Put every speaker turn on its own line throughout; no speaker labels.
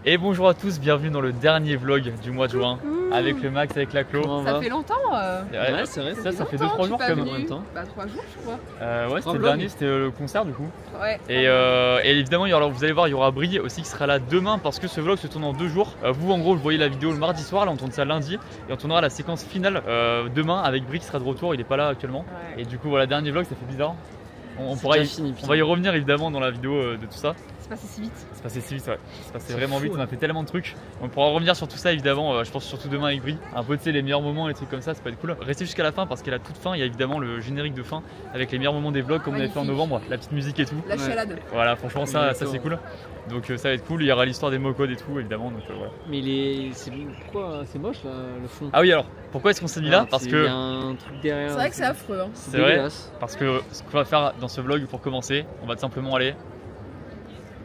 Et bonjour à tous, bienvenue dans le dernier vlog du mois de juin avec le Max, avec la Clo.
Ça fait longtemps.
Ouais, c'est vrai, ça fait 2-3 jours quand même.
En même temps. Bah 3 jours je crois.
Ouais, c'était le dernier, c'était le concert du coup.
Ouais.
Et évidemment, vous allez voir, il y aura Brie aussi qui sera là demain parce que ce vlog se tourne en 2 jours. Vous en gros, vous voyez la vidéo le mardi soir, là on tourne ça lundi et on tournera la séquence finale demain avec Brie qui sera de retour, il est pas là actuellement. Ouais. Et du coup voilà, dernier vlog, ça fait bizarre. On va y revenir évidemment dans la vidéo de tout ça.
C'est passé si vite.
C'est passé si vite, ouais. C'est passé vraiment vite, on a fait tellement de trucs. On pourra revenir sur tout ça évidemment, je pense surtout demain avec Brie. Un peu, tu sais, les meilleurs moments, les trucs comme ça peut être cool. Restez jusqu'à la fin parce qu'à la toute fin, il y a évidemment le générique de fin avec les meilleurs moments des vlogs comme on avait fait en novembre, la petite musique et tout.
La chalade.
Voilà, franchement, ça c'est cool. Donc ça va être cool, il y aura l'histoire des mots codes et tout évidemment. Donc, voilà.
Mais pourquoi c'est moche là, le fond?
Ah oui, alors pourquoi est-ce qu'on s'est mis là? Parce que.
Il y a un truc derrière.
C'est vrai que c'est affreux. Hein.
C'est vrai, parce que ce qu'on va faire dans ce vlog pour commencer, on va tout simplement aller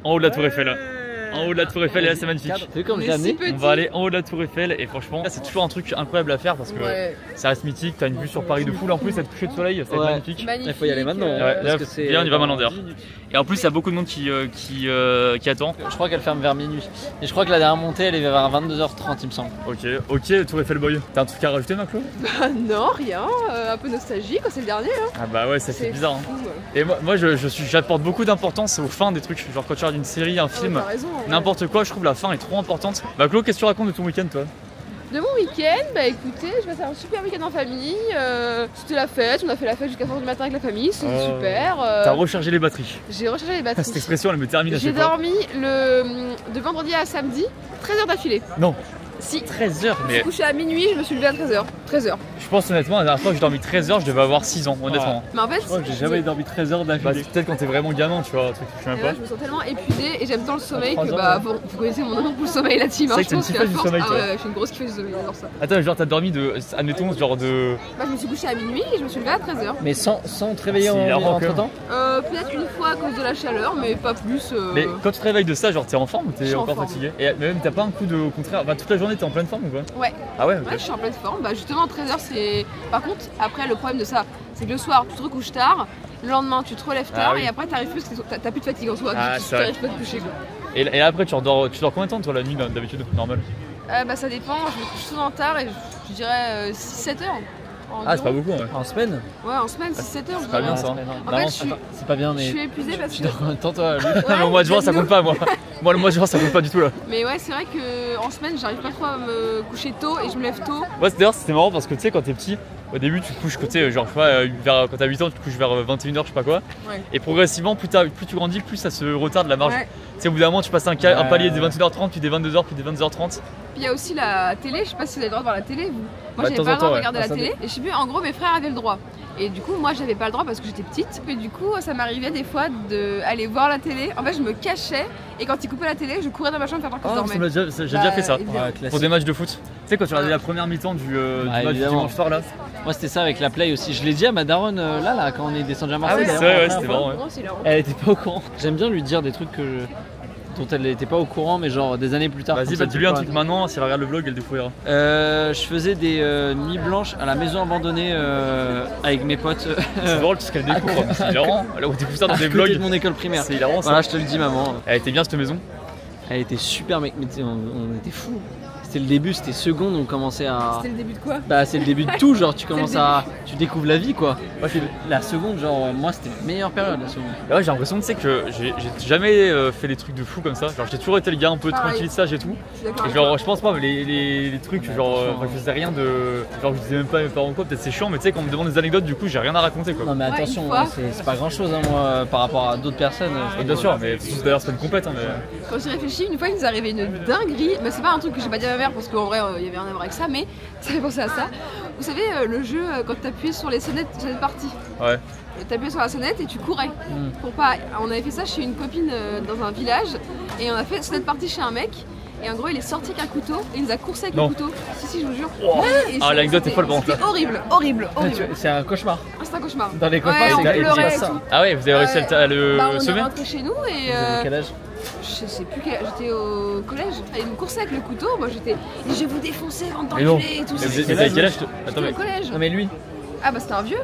en haut de la Tour Eiffel. En haut de la Tour Eiffel, et là c'est magnifique.
Tu vu comme j'ai amené?
On va aller en haut de la Tour Eiffel et franchement, c'est toujours un truc incroyable à faire parce que ça reste mythique. T'as une vue sur Paris de fou. Là en plus, cette coucher de soleil, ça va être magnifique.
Il faut y aller maintenant.
Là, on y va maintenant d'ailleurs. Et en plus, il y a beaucoup de monde qui attend.
Je crois qu'elle ferme vers minuit. Et je crois que la dernière montée, elle est vers 22h30, il me semble.
Ok, Tour Eiffel Boy. T'as un truc à rajouter, Maclo?
Bah non, rien. Un peu nostalgique, c'est le dernier. Hein.
Ah bah ouais, ça fait bizarre.
Fou,
Et moi, j'apporte beaucoup d'importance aux fins des trucs. Genre quand tu regardes une série, un film, n'importe quoi, je trouve la fin est trop importante. Bah Clo, qu'est-ce que tu racontes de ton week-end toi?
De mon week-end, bah écoutez, je vais faire un super week-end en famille. C'était la fête, on a fait la fête jusqu'à 4h du matin avec la famille, c'était super.
T'as rechargé les batteries?
J'ai rechargé les batteries.
Cette expression, elle me termine à chaque fois.
J'ai dormi de vendredi à samedi, 13h d'affilée.
Non.
Si.
13h, mais.
Je me suis couché à minuit, je me suis levé à 13h. 13h.
Je pense honnêtement, la dernière fois que j'ai dormi 13h, je devais avoir 6 ans, honnêtement.
Mais en fait,
je crois que j'ai jamais dormi 13h d'affilée.
Bah, c'est peut-être quand t'es vraiment gamin, tu vois, un truc que je sais même pas.
Je me sens tellement épuisée et j'aime tant le sommeil que bah, vous connaissez mon amour pour le sommeil, la team.
C'est vrai que t'es une kiffeuse du sommeil, toi.
Ah ouais, je suis une grosse kiffeuse du sommeil, j'adore ça.
Attends, genre t'as dormi de. Admettons, genre de.
Bah, je me suis couché à minuit et je me suis levée à 13h.
Mais sans te réveiller entre temps?
Peut-être une fois à cause de la chaleur, mais pas plus.
Mais quand tu te réveilles de ça, genre t'es en forme ou t'es encore fatigué? Et même t'as pas un coup de. Au contraire, bah toute la journée t'es en pleine forme ou quoi?
Ouais.
Ah ouais,
ouais, je suis en pleine forme. Bah justement 13h c'est. Par contre, après le problème de ça, c'est que le soir tu te recouches tard, le lendemain tu te relèves tard et après t'arrives plus parce que t'as plus de fatigue en soi, tu t'arrives pas à te coucher quoi.
Et après tu dors combien de temps toi la nuit d'habitude normal?
Bah ça dépend, je me couche souvent tard et je dirais 6-7 heures.
Ah c'est pas beaucoup ouais.
En semaine?
Ouais en semaine 6-7 heures.
C'est pas bien ça.
En fait
c'est pas bien mais.
Je suis épuisée parce que.
Tu dors en même temps toi.
Mais au mois de juin ça compte pas moi. Moi le mois de juin ça compte pas du tout là.
Mais ouais c'est vrai que en semaine j'arrive pas trop à me coucher tôt et je me lève tôt.
Ouais d'ailleurs c'était marrant parce que tu sais quand t'es petit, au début tu te couches côté genre quand t'as 8 ans tu te couches vers 21h je sais pas quoi. Ouais. Et progressivement plus tu grandis plus ça se retarde la marge. Tu sais au bout d'un moment tu passes un palier des 21h30 puis des 22h puis des 22h30.
Puis il y a aussi la télé, je sais pas si vous avez le droit de voir la télé vous. Moi j'avais pas le droit de regarder la télé et je sais plus en gros mes frères avaient le droit. Et du coup moi j'avais pas le droit parce que j'étais petite. Et du coup ça m'arrivait des fois d'aller voir la télé. En fait je me cachais et quand ils coupaient la télé je courais dans ma chambre faire tant que je dormais.
J'ai déjà fait ça pour des matchs de foot. Tu sais quand tu regardais la première mi-temps du match du dimanche soir là.
Moi c'était ça avec la Play aussi. Je l'ai dit à ma daronne là quand on est descendu à Marseille.
Ah oui ouais c'était marrant.
Elle était pas au courant. J'aime bien lui dire des trucs dont elle n'était pas au courant mais genre des années plus tard.
Vas-y bah dis-lui un truc maintenant, si elle regarde le vlog elle découvrira.
Je faisais des nuits blanches à la maison abandonnée avec mes potes.
C'est drôle tout ce qu'elle découvre, c'est hilarant. Là on découvre ça dans des vlogs
de mon école primaire.
C'est hilarant ça.
Voilà je te le dis maman.
Elle était bien cette maison?
Elle était super mec, mais on était fous. C'était le début, c'était seconde, on commençait à.
C'était le début de quoi?
Bah c'est le début de tout, genre tu commences tu découvres la vie quoi. Ouais, la seconde, genre moi c'était la meilleure période la seconde.
Et ouais j'ai l'impression tu sais que j'ai jamais fait des trucs de fou comme ça. Genre j'ai toujours été le gars un peu tranquille sage et tout. Et genre je pense pas les trucs genre je faisais rien de. Genre je disais même pas à mes parents quoi, peut-être c'est chiant mais tu sais quand on me demande des anecdotes du coup j'ai rien à raconter quoi.
Non mais attention, c'est pas grand chose hein, moi par rapport à d'autres personnes.
Bien sûr mais d'ailleurs c'est pas une compète hein, mais.
Quand j'y réfléchis, une fois il nous arrivait une dinguerie, mais c'est pas un truc que j'ai pas dit à ma mère parce qu'en vrai il y avait rien à voir avec ça, mais ça fait penser à ça. Vous savez le jeu quand t'appuies sur les sonnettes partie. Ouais. T'appuies sur la sonnette et tu courais. Pour pas. On avait fait ça chez une copine dans un village et on a fait sonnette partie chez un mec. Et en gros il est sorti avec un couteau et il nous a coursé avec le couteau. Si je vous jure.
Oh. Ah l'anecdote est folle par contre.
Horrible.
C'est un cauchemar.
C'est un cauchemar.
Dans les cauchemars
c'est
ça.
Ah ouais vous avez réussi à le semer?
On est rentré chez nous et.
Vous avez quel âge?
Je sais plus j'étais au collège et il me coursait avec le couteau, moi j'étais je vais vous défoncer avant de t'enculer et tout ça.
Mais quel âge?
Attends mais au collège.
Non mais lui.
Ah bah c'était un vieux.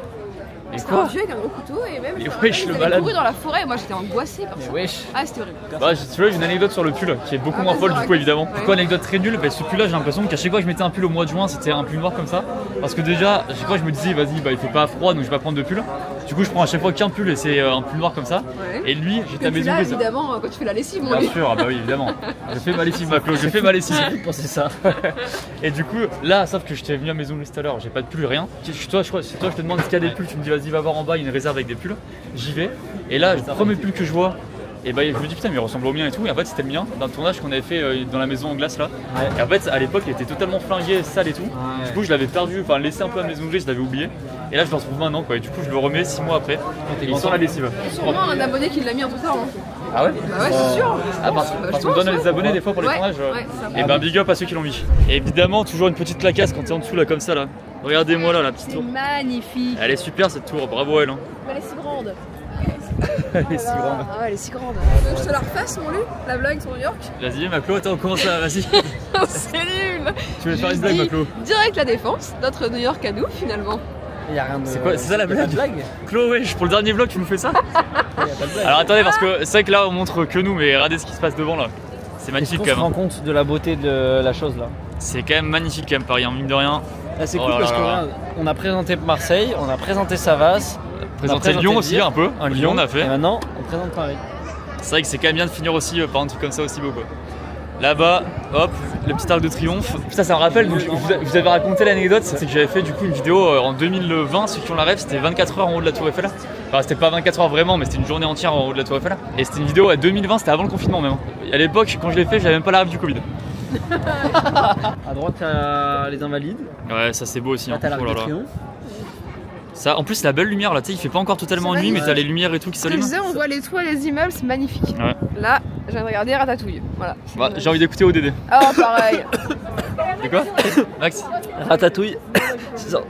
C'était un vieux avec un gros couteau et même
wesh, le malade.
couru dans la forêt. Moi j'étais angoissée par ça.
Wesh.
Ah, c'était horrible.
Bah, j'ai une anecdote sur le pull qui est beaucoup moins folle du coup évidemment. Pourquoi anecdote très nulle? Bah, ce pull là j'ai l'impression qu'à chaque fois que je mettais un pull au mois de juin c'était un pull noir comme ça. Parce que déjà à chaque fois je me disais vas-y bah il fait pas froid donc je vais pas prendre de pull. Du coup je prends à chaque fois qu'un pull et c'est un pull noir comme ça. Et lui j'étais à maison grise.
Évidemment quand tu fais la lessive mon
Bien sûr, ah bah oui évidemment. Je fais ma lessive Maclo, je fais ma lessive.
J'ai pensé ça.
Et du coup là sauf que j'étais venu à maison grise tout à l'heure, j'ai pas de pull rien. Toi je crois c'est toi je te demande s'il y a des pulls, tu me dis vas-y va voir en bas, il y a une réserve avec des pulls. J'y vais et là le premier pull que je vois et bah je me dis putain mais il ressemble au mien et tout et en fait c'était le mien d'un tournage qu'on avait fait dans la maison en glace là. Et en fait à l'époque il était totalement flingué, sale et tout. Du coup je l'avais perdu, enfin laissé un peu à la maison grise, je l'avais oublié. Et là je le retrouve maintenant quoi et du coup je le remets 6 mois après. Et il sort la lessive.
Sûrement un abonné qui l'a mis en tout temps.
Ah ouais?
Bah ouais c'est sûr.
Ah parce qu'on donne les abonnés des fois pour les tournages. Et ben big up à ceux qui l'ont mis. Et évidemment toujours une petite clacasse quand t'es en dessous là comme ça là. Regardez-moi là la petite tour.
Magnifique.
Elle est super cette tour, bravo elle.
Elle est si grande.
Elle est si grande.
Ah ouais, elle est si grande. Je te la refasse mon Lu, la blague sur New York.
Vas-y Maclo, attends comment ça, vas-y.
C'est nul.
Tu veux faire une blague Maclo?
Direct la défense, notre New York à nous finalement.
Y a rien de...
C'est quoi? C'est ça la blague? Chloé, pour le dernier vlog tu nous fais ça? Alors attendez parce que c'est vrai que là on montre que nous mais regardez ce qui se passe devant là. C'est magnifique quand même.
On se rend compte de la beauté de la chose là.
C'est quand même magnifique quand même Paris, en mine de rien.
Là c'est cool parce qu'on a présenté Marseille, on a présenté Savas,
présenté Lyon aussi un peu, Lyon on a fait.
Et maintenant on présente Paris.
C'est vrai que c'est quand même bien de finir aussi par un truc comme ça aussi beau quoi. Là-bas, hop, le petit arc de triomphe. Putain ça me rappelle, donc, je vous avais raconté l'anecdote, c'est que j'avais fait du coup une vidéo en 2020, ceux qui ont la rêve, c'était 24 heures en haut de la Tour Eiffel. Enfin c'était pas 24 heures vraiment, mais c'était une journée entière en haut de la Tour Eiffel. Et c'était une vidéo à 2020, c'était avant le confinement même. Et à l'époque quand je l'ai fait, j'avais même pas la rêve du Covid.
À droite t'as les Invalides.
Ouais ça c'est beau aussi.
Là t'as l'Arc de Triomphe.
Ça, en plus la belle lumière là, tu sais il fait pas encore totalement nuit mais t'as les lumières et tout qui s'allument.
Comme je disais, on voit les toits et les immeubles, c'est magnifique.
Ouais.
Là, je viens de regarder Ratatouille. Voilà.
Bah, j'ai envie d'écouter ODD.
Ah pareil.
C'est quoi? Max?
Ratatouille. C'est ça.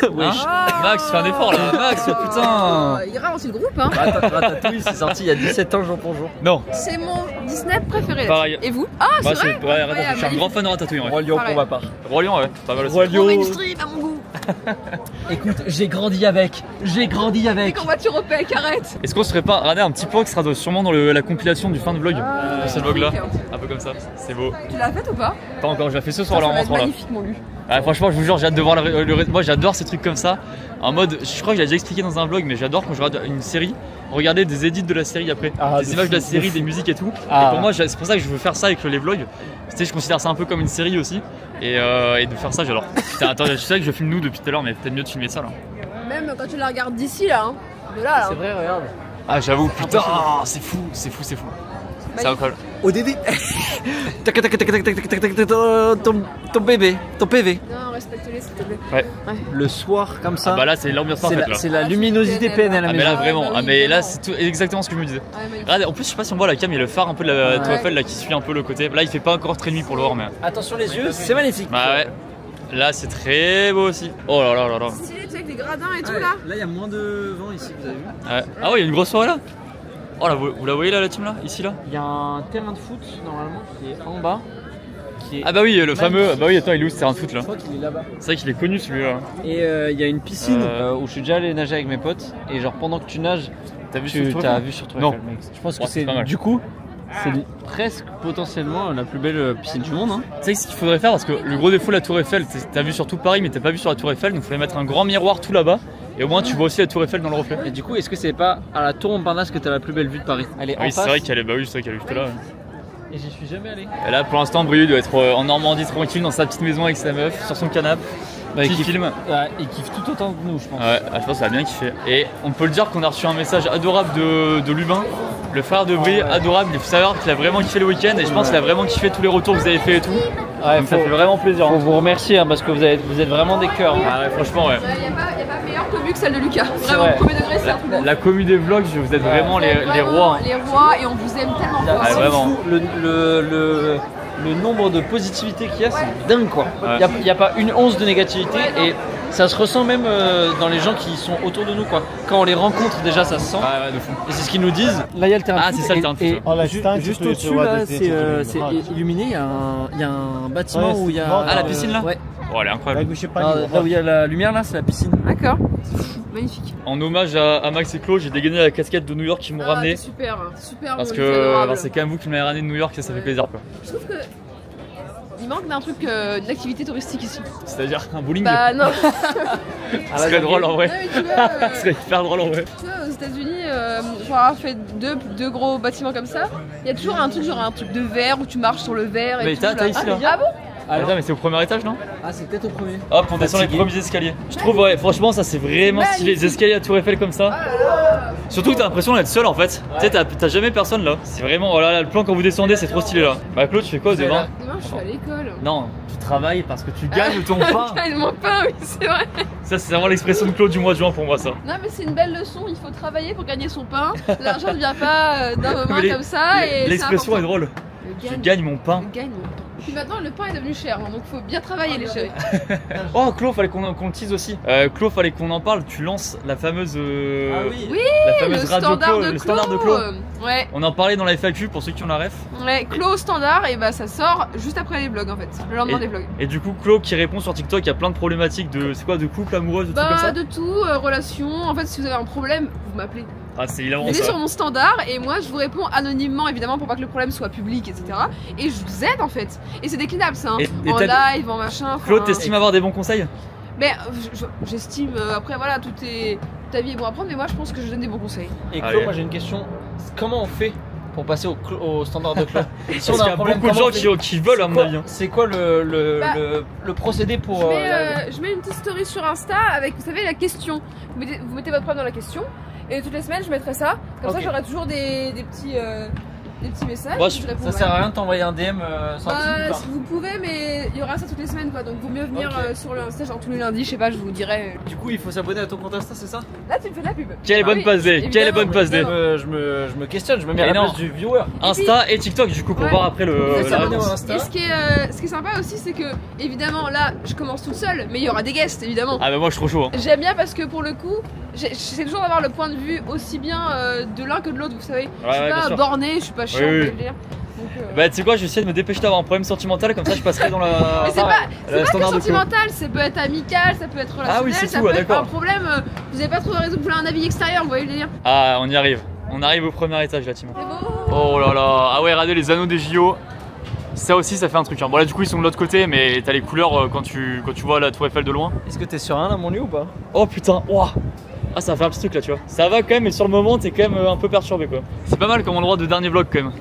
Wesh. Max, fais un effort là. Max, putain.
Il ralentit le groupe hein.
Ratatouille c'est sorti il y a 17 ans jour pour jour.
Non.
C'est mon Disney préféré.
Pareil.
Et vous? Ah c'est vrai.
Ouais, je suis un grand fan de Ratatouille.
Roi Lion pour ma part.
Roi Lion ouais, pas mal aussi.
Roi Lion.
Mainstream à mon goût.
Écoute, j'ai grandi avec.
Dès qu'en voiture au pec, arrête.
Est-ce qu'on se ferait pas regarder un petit point qui sera sûrement dans la compilation du fin de vlog de ce vlog là? Un peu comme ça, c'est beau.
Tu l'as faite ou pas?
Pas encore, je l'ai fait ce soir là en rentrant là.
Magnifique mon Lu.
Ah, franchement je vous jure j'ai hâte de voir moi j'adore ces trucs comme ça. En mode, je crois que je l'ai déjà expliqué dans un vlog mais j'adore quand je regarde une série, regarder des edits de la série après, des images de la série, des musiques et tout. Et pour moi c'est pour ça que je veux faire ça avec les vlogs. Tu sais je considère ça un peu comme une série aussi. Et de faire ça j'adore. Putain attends je sais que je filme nous depuis tout à l'heure mais peut-être mieux de filmer ça là.
Même quand tu la regardes d'ici là, hein. De là là.
C'est vrai regarde.
Ah j'avoue putain c'est fou. C'est incroyable.
ODD. Ton bébé, ton PV.
Non, respecte-les s'il te plaît.
Ouais.
Le soir comme ça.
Ah bah là c'est l'ambiance parfaite là.
C'est la luminosité PNL à la maison.
Ah mais là vraiment, ah mais là c'est exactement ce que je me disais. Regarde, en plus je sais pas si on voit la cam, il y a le phare un peu de la Tour Eiffel là qui suit un peu le côté. Là il fait pas encore très nuit pour le voir mais.
Attention les yeux, c'est magnifique.
Bah ouais. Là c'est très beau aussi. Oh là là là là.
Stylé, tu sais avec les gradins et tout là.
Là il y a moins de vent ici, vous avez vu.
Ouais. Ah ouais il y a une grosse soirée là. Oh là vous la voyez là la team là, ici là.
Il y a un terrain de foot normalement qui est en bas.
Ah bah oui le fameux, bah oui attends il est où ce terrain de foot là?
Je crois qu'il est là-bas.
C'est vrai qu'il est connu celui-là.
Et il y a une piscine où je suis déjà allé nager avec mes potes et genre pendant que tu nages,
t'as vu
sur Tour Eiffel mec. Je pense que c'est du coup c'est presque potentiellement la plus belle piscine du monde hein.
Tu sais ce qu'il faudrait faire parce que le gros défaut de la Tour Eiffel, t'as vu sur tout Paris mais t'as pas vu sur la Tour Eiffel, donc il faudrait mettre un grand miroir tout là-bas et au moins tu vois aussi la Tour Eiffel dans le reflet.
Et du coup est-ce que c'est pas à la Tour Montparnasse que t'as la plus belle vue de Paris? Elle est en
oui,
face.
C'est vrai qu'elle est, bah oui c'est vrai qu'elle est juste là.
Et j'y suis jamais allé.
Et là pour l'instant Brieux doit être en Normandie tranquille dans sa petite maison avec sa meuf sur son canapé.
Bah,
qui filme.
Ouais, il kiffe tout autant que nous je pense.
Ouais, je pense qu'il a bien kiffé. Et on peut le dire qu'on a reçu un message adorable de Lubin, le frère de Brie, adorable. Il faut savoir qu'il a vraiment kiffé le week-end et je pense qu'il a vraiment kiffé tous les retours que vous avez fait et tout.
Ouais,
donc ça fait vraiment plaisir.
Faut vous remercier hein, parce que vous êtes vraiment des cœurs. Hein.
Ah ouais, franchement ouais.
Il n'y a pas meilleure commu que celle de Lucas. Vraiment, premier degré c'est un truc.
La commu des vlogs, vous êtes vraiment les rois.
Les rois et on vous aime tellement.
Ah, vraiment.
Le nombre de positivité qu'il y a, c'est dingue quoi. Il n'y a pas une once de négativité et Ça se ressent même dans les gens qui sont autour de nous quoi. Quand on les rencontre déjà ça se sent.
Ah ouais de fou.
Et c'est ce qu'ils nous disent. Là il y a le terrain.
Ah c'est ça le terrain.
Juste au-dessus là c'est illuminé, il y a un bâtiment où il y a...
Ah la piscine là.
Ouais.
Oh elle est incroyable.
Là où il y a la lumière là c'est la piscine.
D'accord. Magnifique.
En hommage à Max et Claude, j'ai dégainé la casquette de New York qu'ils m'ont ramené.
Super, super.
Parce que c'est quand même vous qui m'avez ramené de New York et ça fait plaisir quoi.
Je trouve que il manque d'un truc, d'une activité touristique ici.
C'est-à-dire un bowling.
Bah non.
Ça serait drôle en vrai.
Non, mais tu vois,
ça serait hyper drôle en vrai.
Tu vois, aux États-Unis, pour avoir fait deux gros bâtiments comme ça, il y a toujours un truc genre un truc de verre où tu marches sur le verre.
Mais t'as ici là.
Ah bon?
Attends, mais c'est au premier étage non?
Ah c'est peut-être au premier.
Hop on descend les premiers escaliers. Je trouve ouais franchement ça c'est vraiment stylé. Les escaliers à Tour Eiffel comme ça. Surtout que t'as l'impression d'être seul en fait. Tu sais t'as jamais personne là. C'est vraiment oh là là le plan quand vous descendez c'est trop stylé là. Bah Claude tu fais quoi demain?
Demain je suis à l'école.
Non tu travailles parce que tu gagnes ton pain.
Je gagne mon pain oui c'est vrai.
Ça c'est vraiment l'expression de Claude du mois de juin pour moi ça.
Non mais c'est une belle leçon, il faut travailler pour gagner son pain. L'argent ne vient pas d'un moment comme ça.
L'expression est drôle. Je gagne mon pain.
Je gagne mon pain. Puis maintenant le pain est devenu cher, hein, donc faut bien travailler les chéris.
Oh Claude, fallait qu'on le tease aussi. Claude, fallait qu'on en parle. Tu lances la fameuse,
Ah oui,
la fameuse radio
le
standard de Claude.
Ouais.
On en parlait dans la FAQ pour ceux qui ont la ref.
Ouais, Claude standard et bah ça sort juste après les vlogs en fait, le lendemain des vlogs.
Et du coup Claude qui répond sur TikTok, il y a plein de problématiques de c'est quoi de couple amoureuse, de trucs comme ça.
De tout, relation. En fait, si vous avez un problème, vous m'appelez.
Ah c'est hilarant
ça. Venez
ça.
sur mon standard et moi je vous réponds anonymement évidemment pour pas que le problème soit public etc. Et je vous aide en fait. Et c'est déclinable ça, hein. En live, en machin.
Claude, t'estimes avoir des bons conseils?
Mais j'estime, après voilà, ta vie est bon à prendre, mais moi je pense que je donne des bons conseils.
Et Claude, moi j'ai une question, comment on fait pour passer au standard de Claude?
Si on a un problème, beaucoup de gens qui veulent à mon avis.
C'est quoi le procédé pour...
Je mets une petite story sur Insta avec, vous savez, la question. Vous mettez votre problème dans la question. Et toutes les semaines, je mettrai ça. Comme ça, j'aurai toujours des petits messages.
Moi,
ça sert à rien de t'envoyer un DM sans
si vous pouvez, mais il y aura ça toutes les semaines quoi. Donc, vaut mieux venir sur le Insta, genre tous les lundis, je sais pas, je vous dirai.
Du coup, il faut s'abonner à ton compte Insta, c'est ça?
Là, tu me fais de la pub.
Quelle bonne passe D, quelle bonne passe D.
Je me questionne, je me mets à la place du viewer.
Insta et TikTok, du coup, pour voir après la réponse.
Et ce qui est sympa aussi, c'est que, évidemment, là, je commence toute seule, mais il y aura des guests, évidemment.
Ah, bah, moi, je suis trop chaud. Hein.
J'aime bien parce que pour le coup, j'essaie toujours d'avoir le point de vue aussi bien de l'un que de l'autre, vous savez. Je suis pas borné, je suis pas chiant, je veux dire.
Bah tu sais quoi, je vais essayer de me dépêcher d'avoir un problème sentimental, comme ça je passerai dans la...
Mais c'est pas que sentimental, ça peut être amical, ça peut être relationnel,
ah oui, c'est
ça
tout,
peut être un problème, vous avez pas trouvé raison de vouloir un avis extérieur, vous voyez le délire.
Ah on y arrive, on arrive au premier étage là, Tim.
C'est beau.
Oh là là, ah ouais, regardez les anneaux des JO. Ça aussi ça fait un truc hein. Bon là du coup ils sont de l'autre côté mais t'as les couleurs quand tu vois la tour Eiffel de loin.
Est-ce que t'es sur un là mon lieu ou pas?
Oh putain, ouah. Ah ça fait un petit truc là tu vois. Ça va quand même mais sur le moment t'es quand même un peu perturbé quoi. C'est pas mal comme endroit de dernier vlog quand même.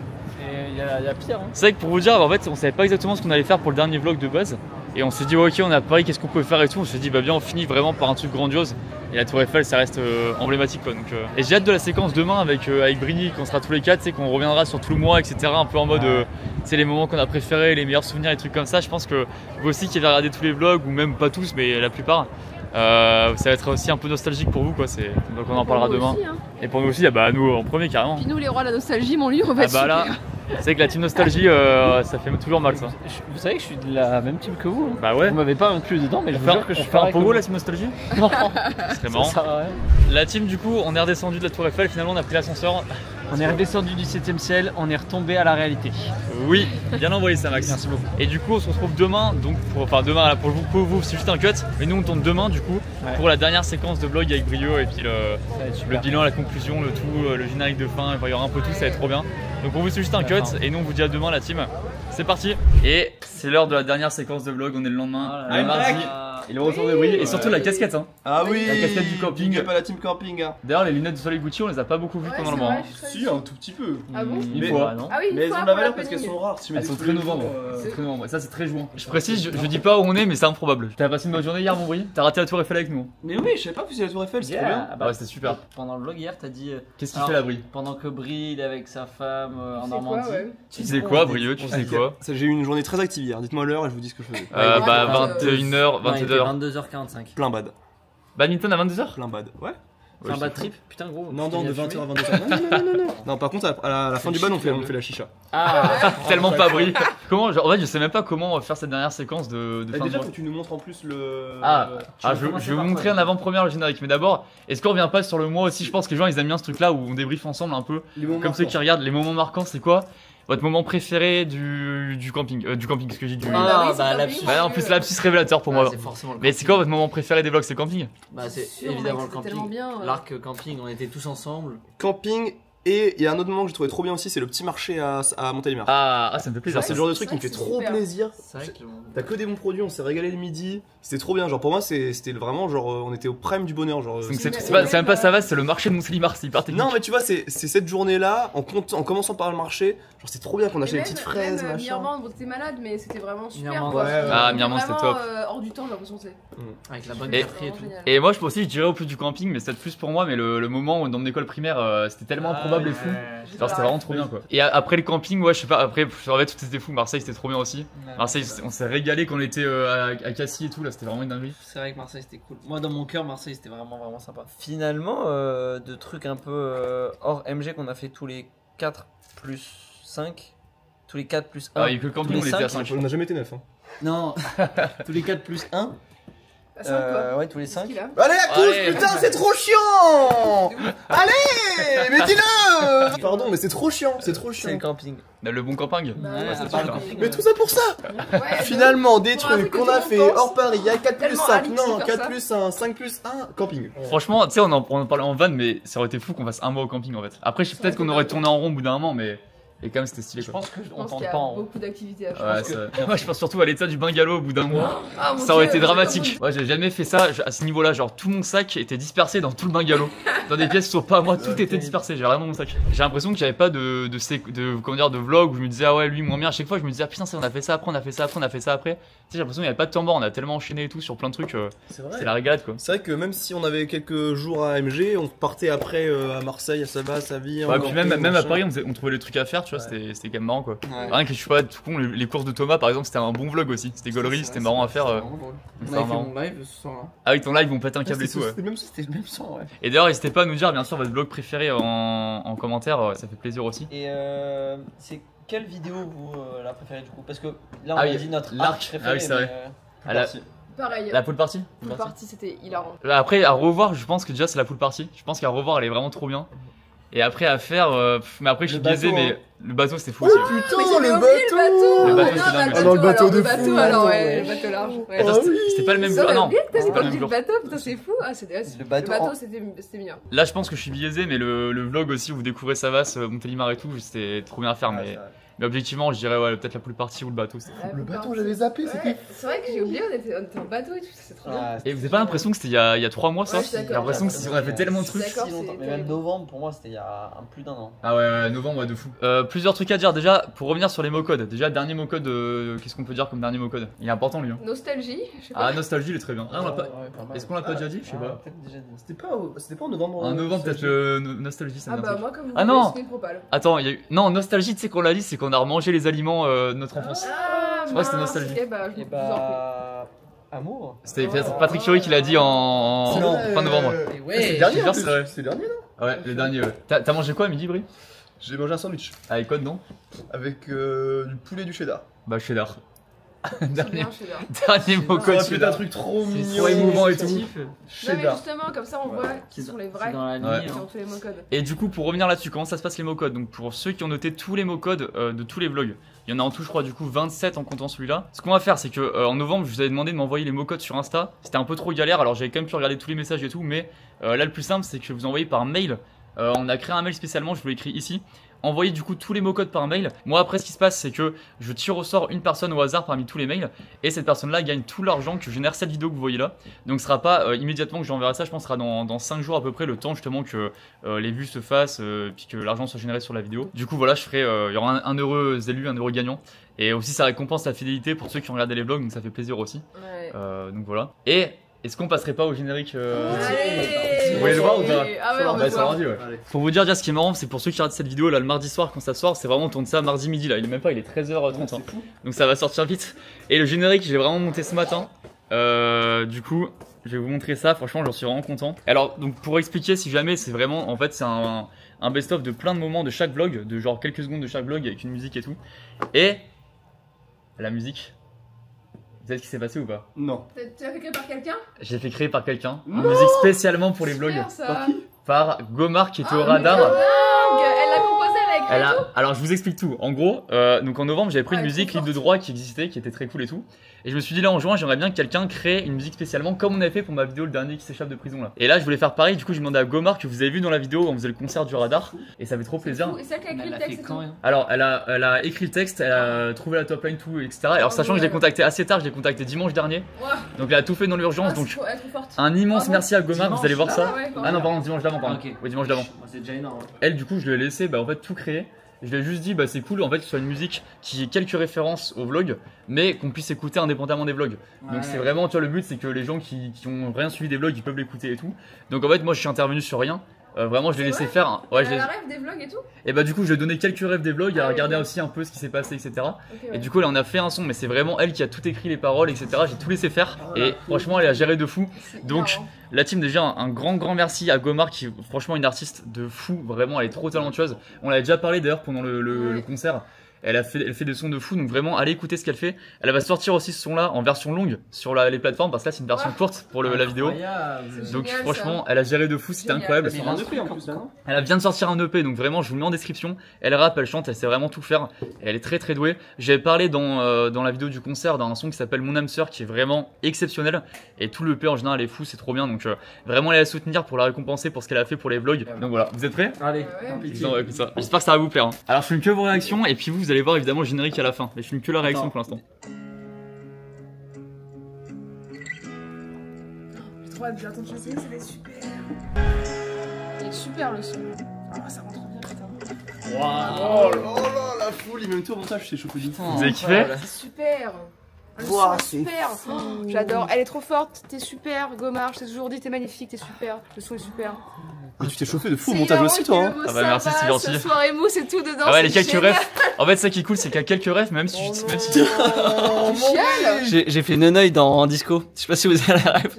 Il y a pire hein.
C'est vrai que pour vous dire, en fait on savait pas exactement ce qu'on allait faire pour le dernier vlog de base. Et on s'est dit ok on est à Paris, qu'est-ce qu'on peut faire et tout. On s'est dit bah bien on finit vraiment par un truc grandiose. Et la tour Eiffel ça reste emblématique quoi. Donc, et j'ai hâte de la séquence demain avec Briny quand on sera tous les quatre, qu'on reviendra sur tout le mois etc. Un peu en mode c'est les moments qu'on a préférés, les meilleurs souvenirs et trucs comme ça. Je pense que vous aussi qui avez regardé tous les vlogs, ou même pas tous mais la plupart, ça va être aussi un peu nostalgique pour vous quoi. Donc on en parlera demain aussi, hein. Et pour nous aussi, bah nous en premier carrément.
Puis nous les rois de la nostalgie mon lieu on va être super.
Là, c'est que la team nostalgie ça fait toujours mal ça.
Vous savez que je suis de la même team que vous hein.
Bah ouais.
Vous m'avez pas inclus dedans mais je vous jure que je suis
pas un pogo la team nostalgie.
Non.
Ce serait marrant. La team du coup on est redescendu de la tour Eiffel, finalement on a pris l'ascenseur.
On est redescendu du 7ème ciel, on est retombé à la réalité.
Oui, bien envoyé ça Max.
Merci beaucoup.
Et du coup on se retrouve demain, donc demain pour vous c'est juste un cut, mais nous on tourne demain du coup pour la dernière séquence de vlog avec Brio et puis le bilan, la conclusion, le tout, le générique de fin, il y aura un peu tout, ça va être trop bien. Donc pour vous c'est juste un cut et nous on vous dit à demain la team. C'est parti. Et c'est l'heure de la dernière séquence de vlog, on est le lendemain, le mardi. Et le retour de Brie et surtout la casquette hein.
Ah oui,
la casquette du camping.
Pas la team camping hein.
D'ailleurs les lunettes de soleil Gucci on les a pas beaucoup vues pendant le mois.
Si un tout petit peu.
Ah bon?
Une fois non.
Ah oui,
mais elles ont de la valeur parce qu'elles sont rares.
Elles sont très novembre. C'est très novembre. Ça c'est très juin. Je précise, je dis pas où on est mais c'est improbable. T'as passé une bonne journée hier mon Brie? T'as raté la tour Eiffel avec nous?
Mais oui, je savais pas que c'était la tour Eiffel, c'était trop bien.
Bah ouais c'était super.
Pendant le vlog hier t'as dit...
Qu'est-ce qu'il fait la Brie?
Pendant que Brie il est avec sa femme en Normandie.
Tu faisais quoi Brieux? Tu faisais quoi?
J'ai eu une journée très active hier, dites-moi l'heure et je vous dis ce que je faisais.
Bah 21h, 22h.
22h45.
Plein bad.
Badminton à 22h?
Plein bad, ouais.
C'est un bad trip? Putain gros.
Non, de 20h à 22h. Non. Non, par contre, à la fin du ban, on fait la chicha.
Ah, tellement pas brillant. Comment, genre, en fait, je sais même pas comment faire cette dernière séquence de fin
déjà,
de
faut que tu nous montres en plus le.
Je vais vous montrer en avant-première le générique. Mais d'abord, est-ce qu'on revient pas sur le mois aussi? Je pense que les gens ils aiment bien ce truc là où on débriefe ensemble un peu. Comme ceux qui regardent les moments marquants, c'est quoi? Votre moment préféré du camping, ce que j'ai dit. En plus, lapsus révélateur pour moi. Mais c'est quoi votre moment préféré des vlogs? C'est le camping?
Bah, c'est évidemment le camping. L'arc camping, on était tous ensemble.
Camping. Et il y a un autre moment que j'ai trouvé trop bien aussi, c'est le petit marché à Montélimar.
Ah, ça me fait plaisir.
C'est le genre de truc qui me fait trop plaisir. T'as que des bons produits, on s'est régalé le midi. C'était trop bien. Genre pour moi, c'était vraiment genre on était au prime du bonheur. Genre.
C'est même pas ça va, c'est le marché de Montélimar, c'est hyper technique.
Non mais tu vois, c'est cette journée-là, en commençant par le marché, genre c'est trop bien qu'on achète des petites fraises, machin.
Mirmande, t'es malade, mais c'était vraiment super.
Ah Mirmande, c'était top.
Hors du temps, j'ai l'impression c'est.
Avec la bonne batterie et tout.
Et moi, je pense aussi, je dirais au plus du camping, mais c'est peut-être plus pour moi, mais le moment dans mon école primaire, c'était tellement improbable et fou. Genre c'était vraiment trop bien quoi. Et après le camping, ouais, je sais pas, après, en fait, tout c'était fou. Marseille, c'était trop bien aussi. Marseille, on s'est régalé quand on était à Cassis et tout, là, c'était vraiment une dinguerie.
C'est vrai que Marseille, c'était cool. Moi, dans mon cœur, Marseille, c'était vraiment sympa. Finalement, de trucs un peu hors MG qu'on a fait tous les 4 plus 5. Tous les 4 plus 1.
Ah, il y a que le camping, on était à 5.
On a jamais été 9. Hein.
Non, tous les 4 plus 1. Ouais, tous les 5.
Allez à tous, putain, c'est trop chiant. Allez, mais dis-le. Pardon, mais c'est trop chiant, c'est trop chiant.
C'est le camping.
Le bon camping.
Ouais, c'est pas le camping.
Mais tout ça pour ça. Finalement, des trucs qu'on a fait hors Paris, il y a 4 plus 5, non, 4 plus 1, 5 plus 1, camping.
Franchement, tu sais, on en parlait en van, mais ça aurait été fou qu'on fasse un mois au camping en fait. Après, je sais peut-être qu'on aurait tourné en rond au bout d'un moment, mais. Et quand même c'était stylé quoi.
Je pense qu'il y a beaucoup d'activités à faire.
Moi je pense surtout à l'état du bungalow au bout d'un mois. Ça aurait été dramatique. Moi j'ai jamais fait ça à ce niveau là, genre tout mon sac était dispersé dans tout le bungalow. Dans des pièces qui sont pas à moi, tout était dispersé, j'ai vraiment mon sac. J'ai l'impression que j'avais pas de vlog où je me disais ah ouais lui moins bien. À chaque fois je me disais ah, putain on a fait ça après, on a fait ça après, on a fait ça après. Tu sais j'ai l'impression qu'il y avait pas de temps mort, on a tellement enchaîné et tout sur plein de trucs. C'est la régalade quoi.
C'est vrai que même si on avait quelques jours à AMG, on partait après à Marseille, à Savas, à Vie.
Ouais, puis même à Paris on trouvait les trucs à faire, tu vois, c'était quand même marrant quoi. Rien que je suis pas tout con, les courses de Thomas par exemple c'était un bon vlog aussi, c'était gaulerie, c'était marrant à faire.
On a fait mon live ce soir là.
Ah oui ton live on pète un câble et tout.
C'était le même son ouais.
Et d'ailleurs n'hésitez pas à nous dire bien sûr votre vlog préféré en commentaire, ça fait plaisir aussi.
Et c'est quelle vidéo vous la préférée du coup? Parce que là on a dit notre arc préféré.
Ah oui c'est vrai.
Pareil.
La pool party.
La pool party c'était hilarant.
Après à revoir je pense que déjà c'est la pool party. Je pense qu'à revoir elle est vraiment trop bien. Et après à faire, mais après je suis biaisé, mais le bateau c'était fou aussi.
Oh putain, le bateau!
Le bateau c'était dingue.
Ah non, le bateau de fou!
Alors ouais, le bateau large.
C'était pas le même jour, non.
C'était pas le même jour. Le bateau, putain, c'est fou. Ah, le bateau c'était bien.
Là, je pense que je suis biaisé, mais le vlog aussi où vous découvrez Savas, Montélimar et tout, c'était trop bien à faire, mais objectivement, je dirais ouais, peut-être la pool party ou le bateau.
Le bateau, j'avais zappé, c'était.
C'est vrai que j'ai oublié, on était en bateau et tout, c'est trop bien.
Et vous avez pas l'impression que c'était il y a 3 mois ça? J'ai l'impression qu'on a fait tellement de trucs.
Mais même novembre, pour moi, c'était il y a plus d'1 an.
Ah ouais, novembre, ouais, de fou. Plusieurs trucs à dire. Déjà, pour revenir sur les mots-codes. Déjà, dernier mot-code, qu'est-ce qu'on peut dire comme dernier mot-code? Il est important lui. Hein.
Nostalgie, je sais pas.
Ah, nostalgie, il est très bien. Ah, on l'a pas. Est-ce qu'on l'a pas déjà dit? Je sais pas.
C'était pas en novembre.
En novembre, peut-être le nostalgie, ça me dit.
Ah bah, moi, comme vous
non! Attends, il y a eu. Non, nostalgie, tu sais qu'on l'a dit, c'est qu'on a remangé les aliments de notre enfance. Je crois que c'était nostalgie.
Amour.
C'était Patrick Fiori qui l'a dit en fin novembre.
C'est le dernier, non?
Ouais, le dernier. T'as mangé quoi à midi, Brie?
J'ai mangé un sandwich.
Avec quoi dedans?
Avec du poulet et du cheddar.
Bah, cheddar.
Dernier
mot code.
On a fait un truc trop mignon,
trop émouvant et tout.
Cheddar. Justement, comme ça on voit qui sont les vrais. Et on fait les mots codes.
Et du coup, pour revenir là-dessus, comment ça se passe les mots codes? Donc, pour ceux qui ont noté tous les mots codes de tous les vlogs, il y en a en tout, je crois, du coup 27 en comptant celui-là. Ce qu'on va faire, c'est que en novembre, je vous avais demandé de m'envoyer les mots codes sur Insta. C'était un peu trop galère, alors j'avais quand même pu regarder tous les messages et tout, mais là, le plus simple, c'est que je vous envoie par mail. On a créé un mail spécialement, je vous l'ai écrit ici. Envoyez du coup tous les mots codes par mail. Moi après ce qui se passe c'est que je tire au sort une personne au hasard parmi tous les mails. Et cette personne là gagne tout l'argent que génère cette vidéo que vous voyez là. Donc ce sera pas immédiatement que j'enverrai ça, je pense que ce sera dans 5 jours à peu près, le temps justement que les vues se fassent puis que l'argent soit généré sur la vidéo. Du coup voilà, je ferai, il y aura un heureux élu, un heureux gagnant. Et aussi ça récompense la fidélité pour ceux qui ont regardé les vlogs, donc ça fait plaisir aussi. Donc voilà. Et est-ce qu'on passerait pas au générique Vous voulez le voir ou pas?
Ah ouais, on va voir.
Pour vous dire déjà ce qui est marrant, c'est pour ceux qui regardent cette vidéo là le mardi soir quand ça sort, c'est vraiment on tourne ça mardi midi là, il est même pas, il est 13h30 hein. Donc ça va sortir vite. Et le générique j'ai vraiment monté ce matin. Du coup je vais vous montrer ça, franchement j'en suis vraiment content. Alors donc pour expliquer, si jamais c'est vraiment, en fait c'est un best-of de plein de moments de chaque vlog, de genre quelques secondes de chaque vlog avec une musique et tout. Et la musique, vous savez ce qui s'est passé ou pas?
Non.
Tu l'as fait créer par quelqu'un?
J'ai fait créer par quelqu'un, une musique spécialement pour les vlogs.
Par qui?
Par Gomar qui était au radar.
Elle l'a composé, elle a écrit tout.
Alors je vous explique tout. En gros, donc en novembre j'avais pris une musique libre de droit qui existait, qui était très cool et tout. Et je me suis dit là en juin j'aimerais bien que quelqu'un crée une musique spécialement comme on avait fait pour ma vidéo le dernier qui s'échappe de prison là. Et là je voulais faire pareil, du coup j'ai demandé à Gomar que vous avez vu dans la vidéo où on faisait le concert du radar. Et ça fait trop plaisir.
Et celle qui a écrit le texte.
Alors elle a écrit le texte, elle a trouvé la top line tout etc. Alors sachant que je l'ai contacté assez tard, je l'ai contacté dimanche dernier. Donc elle a tout fait dans l'urgence. Donc un immense merci à Gomar, vous allez voir ça. Ah non pardon, dimanche d'avant pardon. Oui dimanche d'avant.
C'est déjà énorme.
Elle du coup je lui ai laissé en fait tout créer. Je lui ai juste dit bah c'est cool en fait que ce soit une musique qui ait quelques références au vlog mais qu'on puisse écouter indépendamment des vlogs. Donc c'est vraiment tu vois le but c'est que les gens qui ont rien suivi des vlogs ils peuvent l'écouter et tout. Donc en fait moi je suis intervenu sur rien. Vraiment je l'ai laissé faire.
Ouais, elle a la rêve des vlogs et tout.
Et bah du coup je lui ai donné quelques rêves des vlogs, elle a regardé aussi un peu ce qui s'est passé etc. Et du coup là on a fait un son mais c'est vraiment elle qui a tout écrit les paroles etc. J'ai tout laissé faire et franchement elle a géré de fou. Donc la team déjà un grand merci à Gomar qui est franchement une artiste de fou, vraiment elle est trop talentueuse. On l'avait déjà parlé d'ailleurs pendant le concert. Elle fait des sons de fou donc vraiment allez écouter ce qu'elle fait. Elle va sortir aussi ce son là en version longue sur les plateformes parce que là c'est une version courte pour la vidéo. Donc
génial,
franchement elle a géré de fou, c'était incroyable.
C'est un EP en plus là, non?
Elle vient de sortir un EP donc vraiment je vous le mets en description. Elle rappe, elle chante, elle sait vraiment tout faire. Et elle est très douée. J'avais parlé dans la vidéo du concert d'un son qui s'appelle Mon âme sœur qui est vraiment exceptionnel. Et tout le EP en général est fou, c'est trop bien. Donc vraiment allez la soutenir pour la récompenser pour ce qu'elle a fait pour les vlogs. Donc voilà, vous êtes prêts?
Allez,
j'espère que ça va vous plaire. Hein. Alors je filme que vos réactions et puis vous allez voir évidemment le générique à la fin. Mais je filme que la réaction pour l'instant.
J'ai trop hâte, j'attends de chanter, ça va être super. Il est super le son. Ah ça rend trop bien putain.
Waouh, oh là la foule, même toi au montage, je t'ai chauffé du fou.
Vous avez kiffé?
C'est super.
Wow,
c'est super. J'adore. Elle est trop forte. T'es super, Gomar. Je t'ai toujours dit, t'es magnifique, t'es super. Le son est super.
Mais tu t'es chauffé de fou au montage aussi, toi. Hein.
Ah bah merci, c'est gentil.
Ce soirée mousse et tout dedans.
Ah ouais, les quelques refs. En fait, ça qui est cool, c'est qu'il y a quelques refs, même si
j'ai fait une œil dans Disco. Je sais pas si vous avez la ref.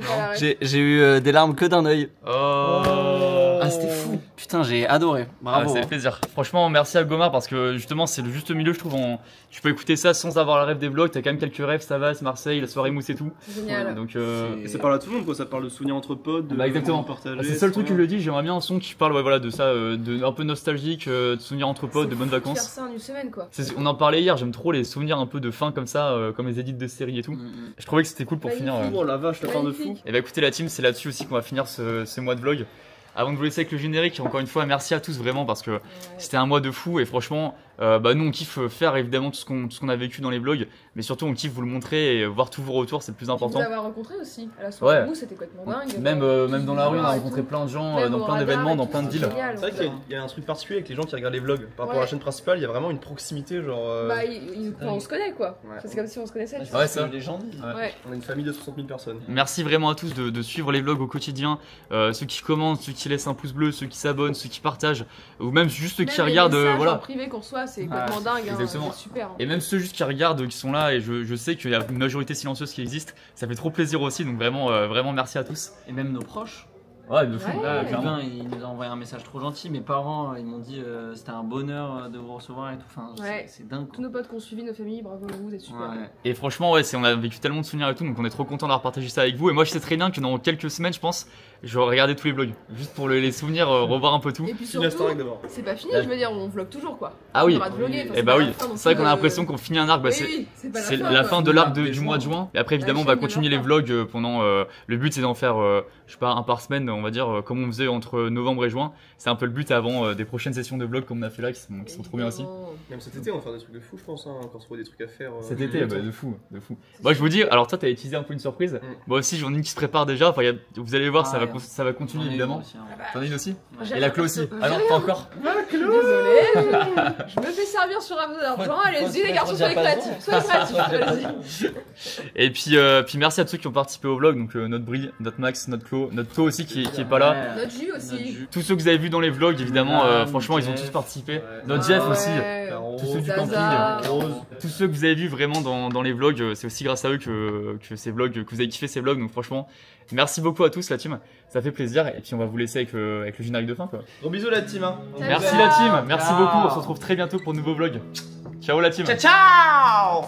J'ai eu des larmes que d'un œil.
Oh.
Ah, c'était fou. Putain, j'ai adoré. Bravo.
Ah, ça fait plaisir. Franchement, merci à Gomar parce que justement, c'est le juste milieu, je trouve. Tu peux écouter ça sans avoir la rêve des vlogs. T'as quand même quelques rêves, Savas, Marseille, la soirée mousse et tout.
Génial.
Donc,
et ça parle à tout le monde, quoi. Ça parle de souvenirs entre potes, de
exactement.
partager.
C'est le seul truc que je lui ai dit. J'aimerais bien un son qui parle de ça, de un peu nostalgique, de souvenirs entre potes, de bonnes vacances.
Faire ça en une semaine, quoi.
On en parlait hier. J'aime trop les souvenirs un peu de fin comme ça, comme les édits de séries et tout. Je trouvais que c'était cool pour finir.
Oh la vache, la fin de fou.
Et bah écoutez la team, c'est là-dessus aussi qu'on va finir ce mois de vlog. Avant de vous laisser avec le générique, encore une fois merci à tous vraiment parce que c'était un mois de fou et franchement nous on kiffe faire évidemment tout ce qu'on a vécu dans les vlogs mais surtout on kiffe vous le montrer et voir tous vos retours, c'est le plus important.
Vous avoir rencontré aussi à la soirée mousse, c'était complètement dingue.
Même dans la rue on a rencontré plein de gens, dans plein d'événements, dans plein de deals.
C'est vrai qu'il y a un truc particulier avec les gens qui regardent les vlogs. Par rapport à la chaîne principale, il y a vraiment une proximité genre...
Bah on se connaît quoi, c'est comme si on se connaissait.
Ouais ça, les gens disent.
On a une famille de 60 000 personnes.
Merci vraiment à tous de suivre les vlogs au quotidien, ceux qui commentent, ceux qui laissent un pouce bleu, ceux qui s'abonnent, ceux qui partagent ou même juste ceux qui regardent
voilà. En privé qu'on reçoit, c'est complètement dingue.
Exactement.
Super.
Et même ceux juste qui regardent, qui sont là, et je sais qu'il y a une majorité silencieuse qui existe, ça fait trop plaisir aussi, donc vraiment merci à tous.
Et même nos proches.
Ouais, de fou.
Quelqu'un il nous a envoyé un message trop gentil, mes parents ils m'ont dit c'était un bonheur de vous recevoir et tout, enfin c'est dingue.
Tous nos potes qu'on suivi, nos familles, bravo à vous, vous êtes super.
Et franchement on a vécu tellement de souvenirs et tout, donc on est trop content d'avoir partagé ça avec vous. Et moi je sais très bien que dans quelques semaines je pense, je vais regarder tous les vlogs, juste pour les souvenirs, revoir un peu tout.
Et puis surtout, c'est pas fini, je veux dire, on vlog toujours quoi.
Ah oui,
et
bah oui, c'est vrai qu'on a l'impression qu'on finit un arc, c'est la fin de l'arc du mois de juin. Et après évidemment on va continuer les vlogs pendant, le but c'est d'en faire, je sais pas, un par semaine on va dire, comme on faisait entre novembre et juin. C'est un peu le but avant des prochaines sessions de vlog comme on a fait là, qui sont trop bien aussi.
Même cet été on va faire des trucs de fou je pense, encore trouver des trucs à faire.
Cet été, de fou. Moi je vous dis, alors toi t'avais teasé un peu une surprise, moi aussi j'en ai une qui se prépare déjà, enfin, vous allez voir ça va continuer évidemment. T'en as une aussi? Et la Clo aussi? Ah non, pas encore?
Désolé, je me fais servir sur un peu d'argent, allez-y les garçons, soyez créatifs, allez-y.
Et puis merci à tous ceux qui ont participé au vlog, donc notre Brie, notre Max, notre Clo, notre Flo aussi qui est pas là.
Notre Jus aussi.
Tous ceux que vous avez vus dans les vlogs évidemment, franchement ils ont tous participé. Notre Jeff aussi, tous ceux du camping, tous ceux que vous avez vus vraiment dans les vlogs, c'est aussi grâce à eux que ces vlogs, que vous avez kiffé ces vlogs, donc franchement Merci beaucoup à tous la team, ça fait plaisir et puis on va vous laisser avec le générique de fin quoi.
Gros bisous la team hein.
Merci la team, merci beaucoup, on se retrouve très bientôt pour de nouveaux vlogs. Ciao la team.
Ciao ciao.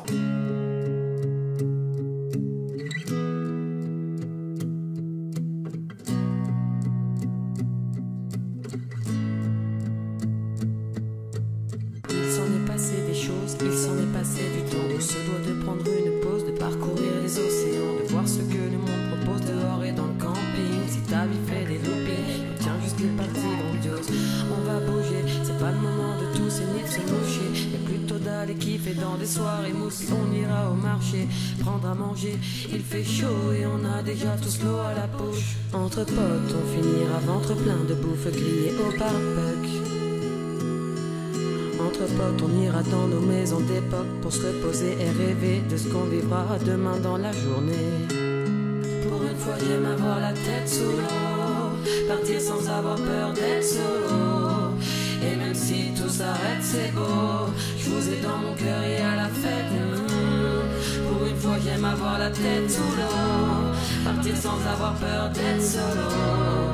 Il s'en est passé des choses, il s'en est passé du temps. On se doit de prendre une pause, de parcourir les océans, de voir ce que le monde propose dehors et dans le camping. Si ta vie fait des loopings, retiens juste les parties grandioses. On va bouger, c'est pas le moment de tousser ni de se moucher. Y'a plutôt d'aller kiffer dans des soirées mousses. On ira au marché, prendre à manger. Il fait chaud et on a déjà tous l'eau à la poche. Entre potes, on finira ventre plein de bouffe grillée au barbecue. Entre potes, on ira dans nos maisons d'époque pour se reposer et rêver de ce qu'on vivra demain dans la journée. Pour une fois, j'aime avoir la tête sous l'eau, partir sans avoir peur d'être solo. Et même si tout s'arrête, c'est beau, je vous ai dans mon cœur et à la fête. Pour une fois, j'aime avoir la tête sous l'eau, partir sans avoir peur d'être solo.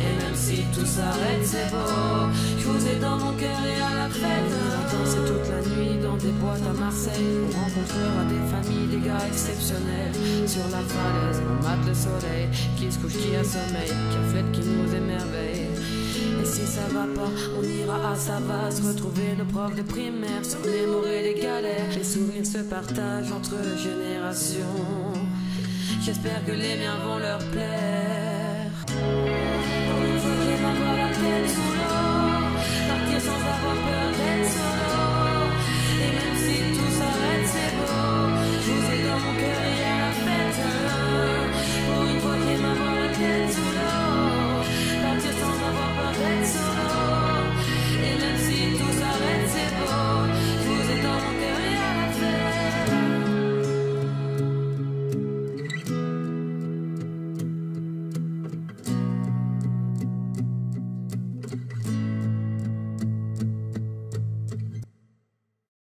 Et même si tout s'arrête, c'est beau, je vous ai dans mon cœur et à la fête. On danse toute la nuit dans des boîtes à Marseille. On rencontrera des familles, des gars exceptionnels. Sur la falaise, on mate le soleil, qui se couche, qui a sommeil, qui a fête, qui nous émerveille. Et si ça va pas, on ira à Savas, retrouver nos profs de primaire, se remémorer les galères. Les souvenirs se partagent entre générations. J'espère que les miens vont leur plaire. Pour une fois, j'aime avoir